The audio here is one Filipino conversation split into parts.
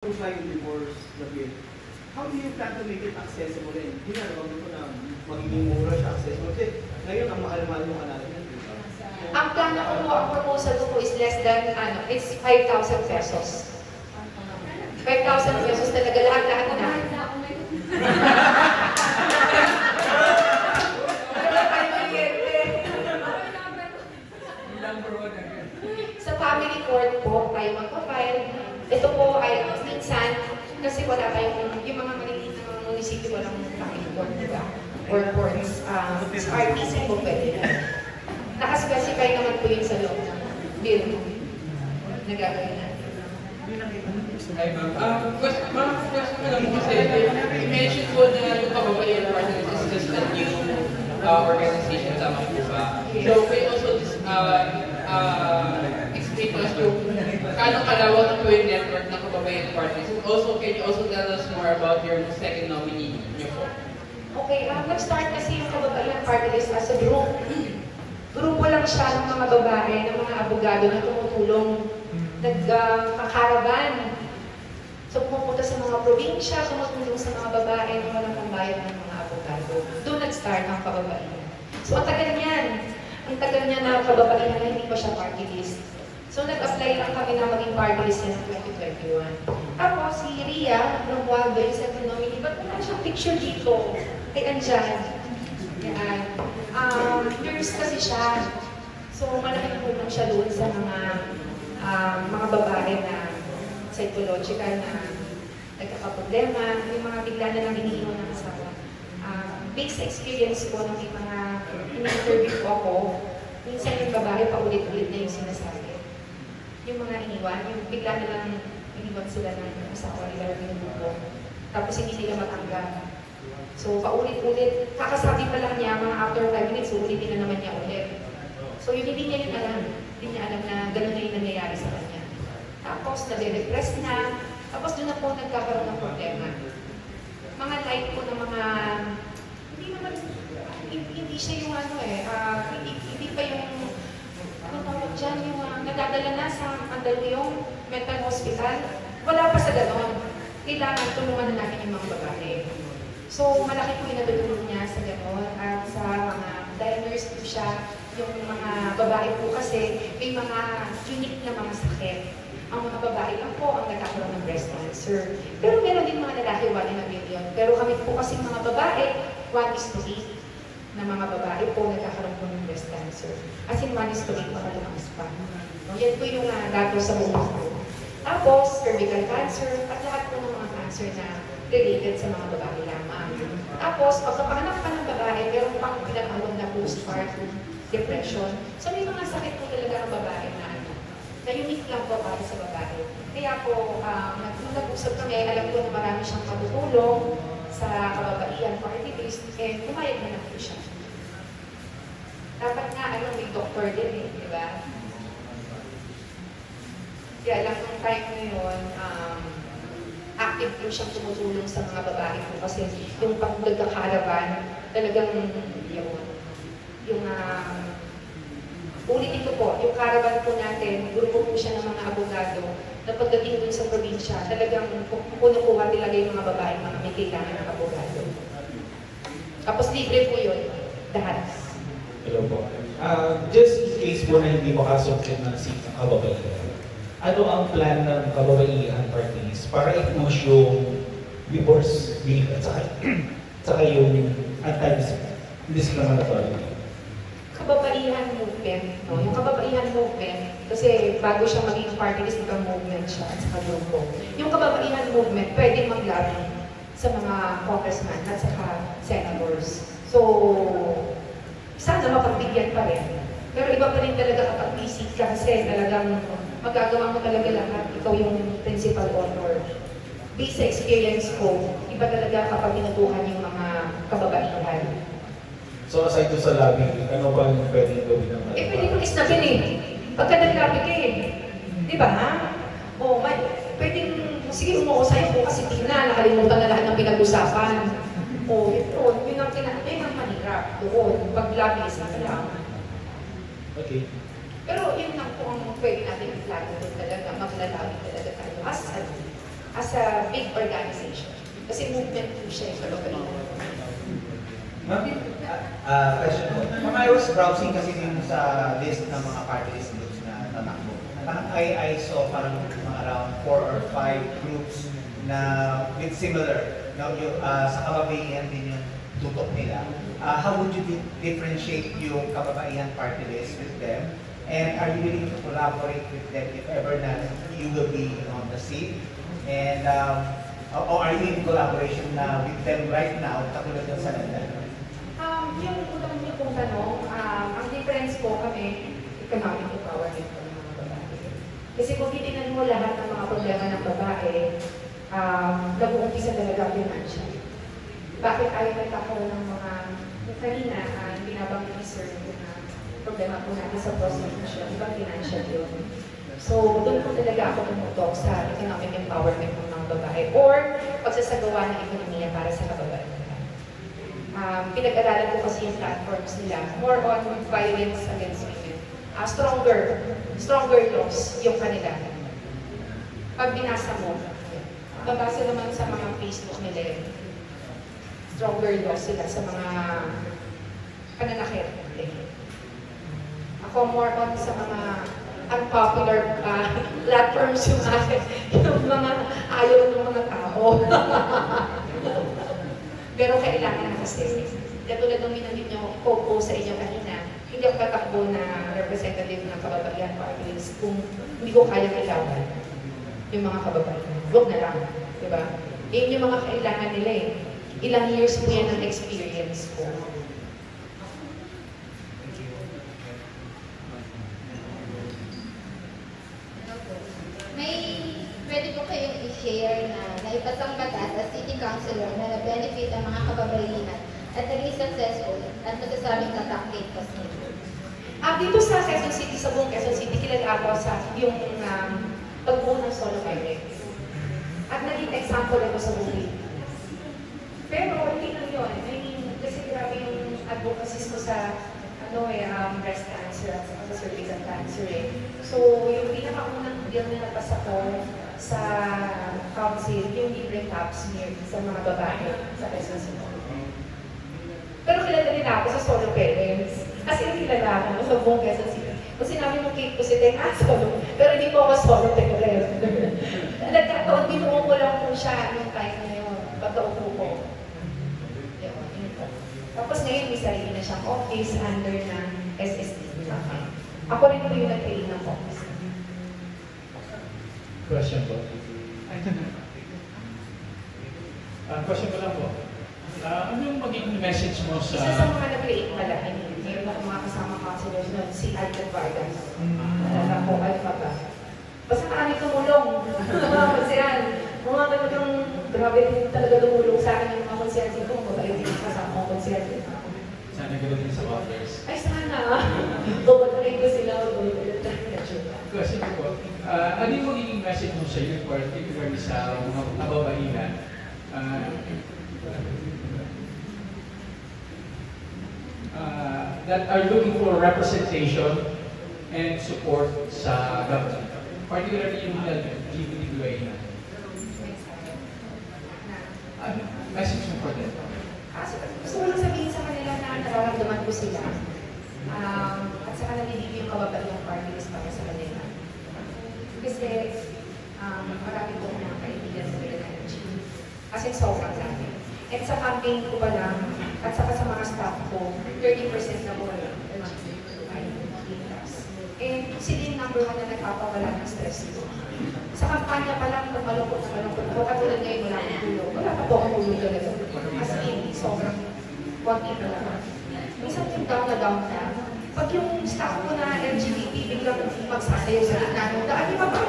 File divorce na bill, how do you plan to make it accessible? And yun nga, nabago ko na magiging mura siya accessible. Kasi ngayon, ang mahal-mahal mo ka natin. Ang plano ko po, ang proposal ko is less than, it's 5,000 pesos. 5,000 pesos talaga, lahat-lahat na. Sa family court po, tayo magpa-file. Ito po ay minsan, kasi wala tayong, yung mga maliliit na mga munisipyo walang family court, diba? Or courts, sa RTC po pwede na. Nakaspecify naman po yun sa loob ng bill na gagawin natin. Hi ma'am. Question ko lang po kasi i-mention po na yung Kababayan Partners is just a new organization, tama po ba? So can you also explain to us yung kano kalawak po yung network ng Kababayan Partners? And also, can you also tell us more about your second nominee niyo po? Okay, nag-start kasi yung Kababayan Partners as a group. Grupo lang siya ng mga babae, ng mga abogado na tumutulong, nagkakaraban. So pumupunta sa mga probinsya, tumutulong sa mga babae na walang pambayad ng mga abogado. Doon nag-start ang kababaihan. So ang tagal niyan. Ang tagal niya na kababaihan na hindi pa siya party list. So nag-apply lang kami na maging party list ng 2021. Tapos si Ria, ng Buwag, yung second nominee, ba't wala siyang picture dito? Ay, andyan. Yan. Nurse kasi siya. So, malaking tulong siya doon sa mga babae na psychological na nagkakaproblema, yung mga bigla na lang iniiwan ng asawa. Based experience ko nung may mga in-interview ko ako, minsan yung babae paulit-ulit na yung sinasabi. Yung mga iniwan, yung bigla na lang iniwan sila ng asawa nila ng grupo. Tapos hindi nila matanggap. So, paulit-ulit, kakasabi pa lang niya, mga after 5 minutes, ulitin na naman niya ulit. So, yun hindi niya yun alam. Hindi niya alam na gano'n na yung nangyayari sa kanya. Tapos, nade-depress na. Tapos, doon na po nagkakaroon ng problema. Mga light po ng mga, hindi naman, hindi siya yung hindi pa yung, ano tawag dyan, yung nadadala na sa Mandaluyong Mental Hospital. Wala pa sa gano'n. Kailangan tulungan na natin yung mga babae. So, malaki po yung natutulong niya sa gano'n at sa mga, dahil nurse po siya, yung mga babae po kasi may mga unique na mga sakit. Ang mga babae lang po ang nagkakaroon ng breast cancer. Pero meron din mga lalaki, 1 in a million. Pero kami po kasi mga babae, 1:8 na mga babae po nagkakaroon po ng breast cancer. As in 1:8 baka tumakas pa. No, yan po yung datos sa buong mundo. Tapos, cervical cancer at lahat po ng mga cancer na related sa mga babae lamang. Tapos, pagkapanganak pa ng babae, meron pang pinatawag na postpartum depression. So, may mga sakit po talaga ang babae na unique lang po para sa babae. Kaya po, nung nag-usap kami, alam ko na marami siyang matutulong sa kababaihan party list, and pumayag na lang po siya. Dapat nga, may doktor din di ba? Kaya lang nung time na yun, active po siyang tumutulong sa mga babae po kasi yung pag-nagkakaraban, talagang ulitin ko po, yung caravan po natin, grupo po siya ng mga abogado na pagdating dun sa probinsya, talagang punukuha talaga yung mga babae, mga may kailangan ng abogado. Tapos libre po yun, lahat. Hello po. Just in case po na hindi makasungkit ng seat ng kababaihan, ano ang plan ng Kababaihan Parties para i-push yung divorce bill at saka yung anti-discriminatory? Kababaihan movement, no? Yung kababaihan movement, kasi bago siya maging party list, ibang movement siya at saka grupo. Yung kababaihan movement, pwedeng mag-lobby sa mga congressman at saka senators. So, sana mapagbigyan pa rin. Pero iba pa rin talaga kapag busy ka kasi talagang magagawa mo talaga lahat. Ikaw yung principal author. Based sa experience ko, iba talaga kapag tinutukan yung mga kababaihan. So aside sa lobby, ano ba yung pwedeng gawin ng pwede kong isnapin Pagka nag-lobby ka Di ba ha? Pwedeng, sige umuo sa'yo po kasi tingnan, nakalimutan na lahat ng pinag-usapan. Yun ang mahirap doon. Pag-lobby isa ka lang. Okay. Pero yun lang po ang pwede natin i-plano doon talaga, maglalabi talaga tayo. as a big organization. Kasi movement po siya yung kababaihan. Ma'am, question po. Ma'am, I was browsing kasi din sa list ng mga party list groups na tatakbo. Parang I saw parang mga around 4 or 5 groups na with similar, no, yung, sa kababaihan din yung tutok nila. How would you differentiate yung kababaihan party list with them? And are you willing to collaborate with them if ever na you will be on the seat? And or are you in collaboration na with them right now, katulad ng sa London? Yung unang niyo pong tanong, ang difference po kami, economic empowerment po ng mga babae. Kasi kung titignan mo lahat ng mga problema ng babae, nag-uumpisa talaga financial. Bakit ayaw nagkakaroon ng mga, kanina, binabanggit ni Sir na problema po natin sa prostitution, ibang financial yun. So, doon po talaga ako tumutok sa economic empowerment ng mga babae or pagsasagawa ng ekonomiya para sa kababaihan. Pinag-aralan ko kasi yung platforms nila, more on violence against women. Stronger laws yung kanila. Pag binasa mo, babasa naman sa mga Facebook nila, stronger laws sila sa mga pananakit. Ako more on sa mga unpopular platforms yung akin, yung mga ayaw ng mga tao. Pero kailangan na kasi. Katulad ng minanggit nyo, po sa inyo kanina, hindi ako tatakbo na representative ng kababaihan o at least kung hindi ko kaya kailangan yung mga kababaihan. Huwag na lang. Diba? Yun yung mga kailangan nila eh. Ilang years po yan ng experience ko. Pwede po kayong i-share na naipasang batas as city councilor na na-benefit ang mga kababaihan at naging successful at masasabing tataklit pa nito. Dito sa Quezon City, sa buong Quezon City, kilala ako sa yung pagbuo ng solo parents. At naging example ako sa buhay. Pero hindi lang yun. I mean, kasi grabe yung advocacies ko sa breast cancer at sa cervical cancer eh. So, yung pinakaunang bill na napasa ko sa council, yung libre pap smear sa mga babae sa Quezon City. Pero kilala nila ako sa solo parents. Kasi kilala ako sa buong Quezon City. Kung sinabi mo Kate Cositeng, solo. Pero hindi po ako solo parent. Nagkataon, binuo ko lang po siya nung time na yun. Pagkaupo ko. Tapos ngayon may sarili na siyang office under ng SSD. Ako rin po yung nag-create ng office. Question po. Question ko lang po. Ano yung magiging message mo sa... Isa sa mga nag-create pala, meron ako mga kasama counselors nun, si Alfred Vargas. Alala ko, Alpha ba? Basta marami tumulong. Mga konsehan. Mga talagang grabe din talaga tumulong sa akin yung mga konsehan. Ko, mabalik din kasama mga konsehan. Sana gano'n din sa others. Ay, sana. Babatuloy ko sila. Question ko po. Ano yung magiging message mo sa youth, particularly sa mga kababaihan? That are looking for representation and support sa government. Particularly yung LGBTQIA. Message mo for them. Gusto ko lang sabihin sa kanila na nararamdaman ko sila. At saka nalilip yung kababaihan party list para sa kanila. Kasi marami po mga kaibigan sa Red Energy. As in, sobrang dami. At sa campaign ko pa lang, at saka sa mga staff ko, 30% na po wala. And sila yung number 1 na nagpapawala ng stress ko. Sa kampanya pa lang, malungkot na malungkot ako. Katulad ngayon, wala akong tulog. Wala pa po akong tulog talaga. As in, sobrang konti na lang. Minsan yung down na. Pag yung staff ko na LGBT, biglang magsasayaw sa gitna nung daan, di ba ba?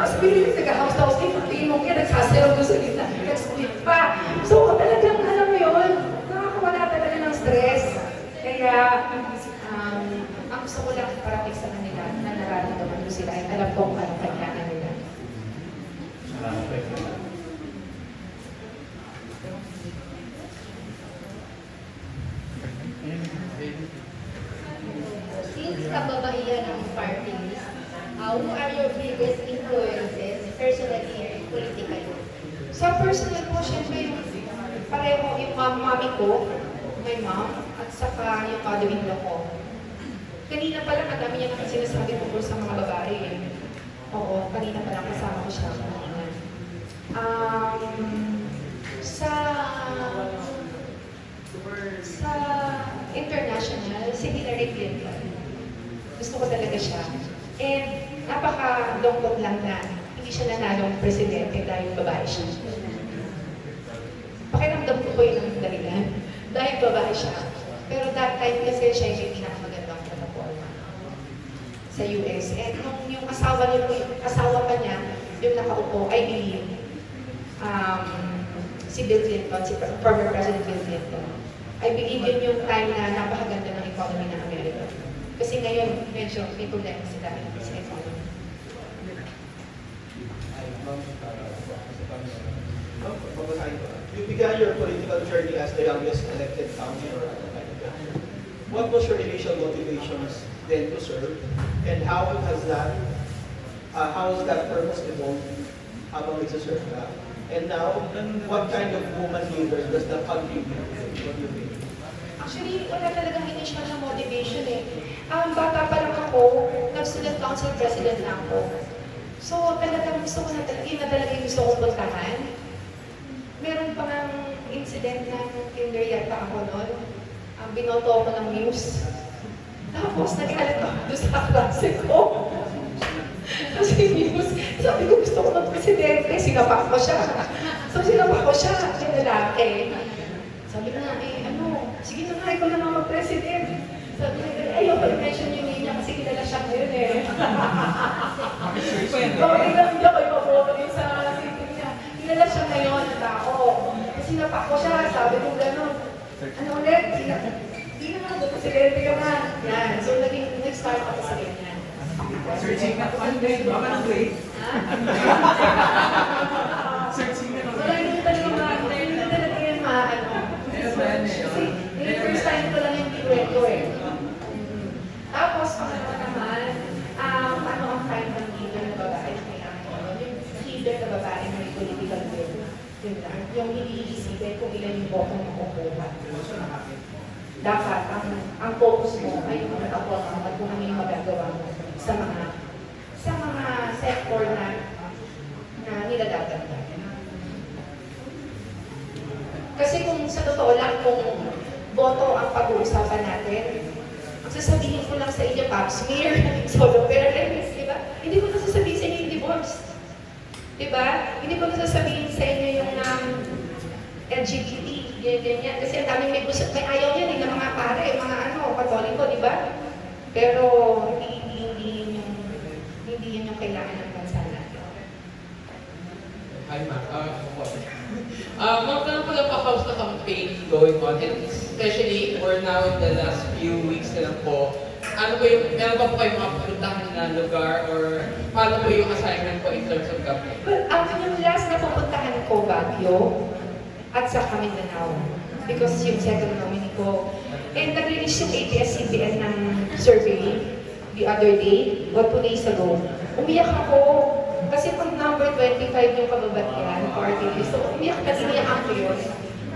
Sabi nila, taga-house-house, tingin mo kaya nagsasayaw doon sa gitna. Nag-split pa. So, talagang, alam mo yun, nakakawala talaga ng stress. Kaya, ang gusto ko lang parating sa kanila na nararamdaman ko sila ay alam ko kung anong kailangan nila. Since kababaihan ang party list, who are your biggest influences personally and politically? Sa personal po, syempre, yung pareho yung mami ko, my mom, at saka yung mother-in-law ko. Kanina pa lang, ang dami niya naman sinasabi tungkol sa mga babae eh. Oo, kanina pa lang kasama ko siya. Sa international, si Hillary Clinton. Gusto ko talaga siya. And napaka-lungkot lang na hindi siya nanalong presidente dahil babae siya. Pakiramdam ko po yun ang dahilan. Dahil babae siya. Pero that time kasi siya yung pinakamagandang plataforma sa US. And nung yung asawa pa niya, yung nakaupo, I believe, si Bill Clinton, si former President Bill Clinton. I believe yun yung time na napakaganda ng economy ng Amerika. Kasi ngayon, medyo may problema sila sa economy. You began your political journey as the youngest elected councilor at the time. What was your initial motivations then to serve, and how has that purpose evolved habang nagsaserve ka? And now, what kind of woman leader does that contribute to what you think? Actually, wala talagang initial na motivation eh. Bata pa lang ako, nag-student council president na ako. So, talagang gusto ko na talaga yung gusto kong puntahan. Meron pa ng incident na kinder yata ako noon. Binoto ako ng news. Tapos, nag-alat ako doon sa klase ko. Kasi news, sabi ko gusto ko mag-presidente, sinapak ko siya. So, sinapak ko siya, yung lalaki. Sabi na, sige na nga, ikaw na nga mag-president. Sabi na, ayoko i-mention yung name niya kasi kilala siya ngayon eh. Bakit lang hindi ako ipaboto yun sa city niya. Kilala siya ngayon, ang tao. Kasi napak ko siya, sabi ko gano'n. Ano ulit? Hindi na nga, presidente ka na. Yan, so nag-start ako sa ganyan. Searching na ano din, baka ng grade? Searching na Wala hindi talaga yan maano. Kasi yung first time ko lang yung kikwento eh. Tapos, pangalawa naman, ano ang kind ng leader na babae? Yung leader na babae na may political will. Yung hindi iisipin kung ilan yung boto na kukuha. Dapat, ang focus mo ay yung matapos at kung ano yung magagawa mo sa mga sector na nilalaban ka. Kasi kung sa totoo lang, kung boto ang pag-uusapan natin, sasabihin ko lang sa inyo, pap smear, solo parents, di ba? Hindi ko na sasabihin sa inyo yung divorce. Di ba? Hindi ko na sasabihin sa inyo yung LGBT, ganyan. Kasi ang daming may ayaw yan, ng mga pare, mga katoliko, di ba? Pero hindi yun yung kailangan ng bansa natin. Hi, ma'am. Ma'am, meron pala pa-house na campaign going on, and especially we're now in the last few weeks na lang po. Ano po meron ba po kayo mga pupuntahan na lugar, or paano po yung assignment po in terms of campaign? Well, yung last na pupuntahan ko, Baguio, at sa Mindanao. Because yung second nominee ko. And nag-release yung ABS-CBN ng survey the other day, 2 days ago. Umiyak ako. Kasi pag number 25 yung kababatian, party list, so umiyak ako yun.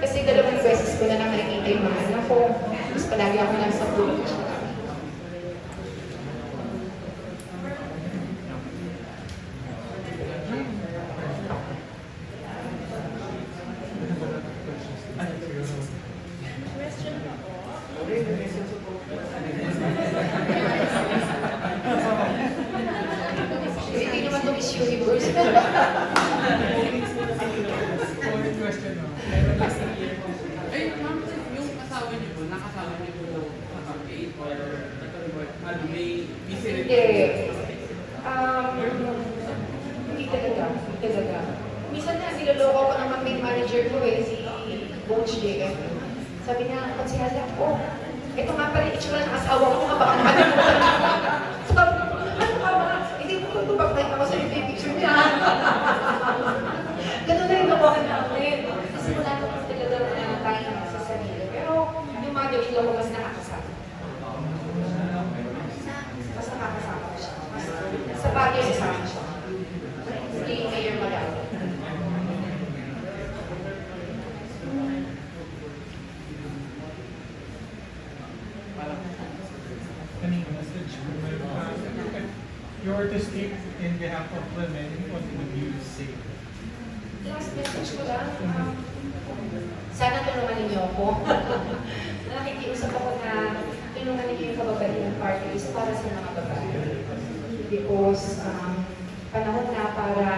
Kasi 2 beses ko na lang nakikita yung mga anak ko. Mas palagi ako lang sa pulo. Hindi naman ito Miss Universe. Ay, ma'am, yung asawa niyo po, nakasama niyo po sa campaign, or may visit? Hindi talaga. Minsan na niloloko ko ng campaign manager ko si Coach JF. Sabi niya, konsyal ako, ito nga pala itsura ng asawa ko, baka nakalimutan mo. Sabi ko, ano ka ba? Hindi ko tutubak ako sa yung picture niya. Ganun na yung nakuha namin. Kasi wala naman talaga na tayo sa sarili. Pero yung mga gawin ko mas nakakasama. Mas nakakasama ko siya. Sa bagay kasama siya. Hindi Mayor Magawa. were to speak in behalf of women, what would you say? Last message ko lang, sana tulungan ninyo ako. Nakikiusap ako na tulungan ninyo yung kababaihan party is para sa mga babae. Because panahon na para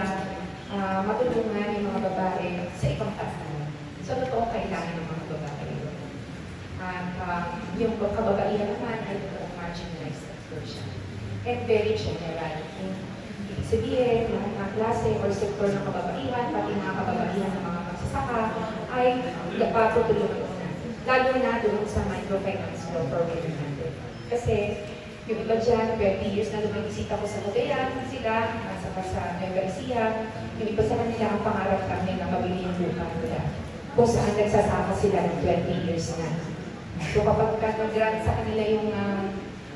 matulungan yung mga babae sa ibang paraan. So, totoo kailangan ng mga babae. At yung kababaihan naman ay totoong marginalized exclusion. And very general. Ibig sabihin, yung mga klase or sektor ng kababaihan, pati mga kababaihan ng mga magsasaka, ay patutulungan ko na. Lalo na doon sa microfinance law for women natin. Kasi yung iba dyan, 20 years na lumagisita ko sa Cagayan, sila, at saka sa Nueva Ecija, yung iba sa kanila ang pangarap kami na mabili yung lupa nila. Kung saan nagsasaka sila ng 20 years na. So kapag nag-grant sa kanila yung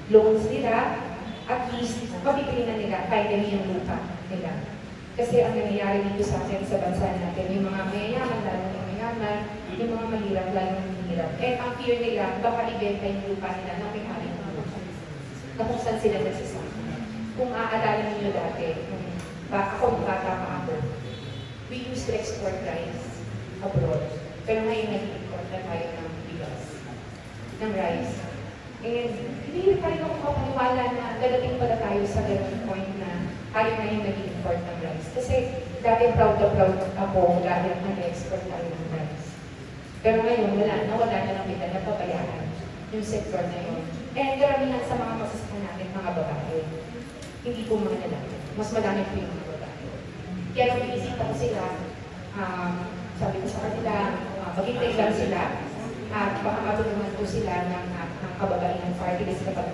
loans nila, at least mabibili na nila kahit yung lupa nila. Kasi ang nangyayari dito sa atin sa bansa natin, yung mga mayayaman, lalo yung mayaman, yung mga mahirap, lalo yung mahirap. And ang fear nila, baka ibenta yung lupa nila ng may-ari ng lupa. Na kung saan sila nagsasama. Kung aalala niyo dati, ako bata pa ako, we used to export rice abroad. Pero ngayon nag-import na tayo ng bigas, ng rice. And hindi pa rin ako mapaniwala na dadating pala tayo sa ganung point na tayo na yung nag-import ng rice. Kasi dati proud ako dahil nag-export tayo ng rice. Pero ngayon wala na lang bigla na pabayaan yung sector na yun. And karamihan sa mga masasama natin, mga babae. Hindi po mga lalaki. Mas madami po yung mga babae. Kaya nung binisita ko sila, sabi ko sa kanila, maghintay lang sila at baka matulungan po sila ng kababaihan party list kapag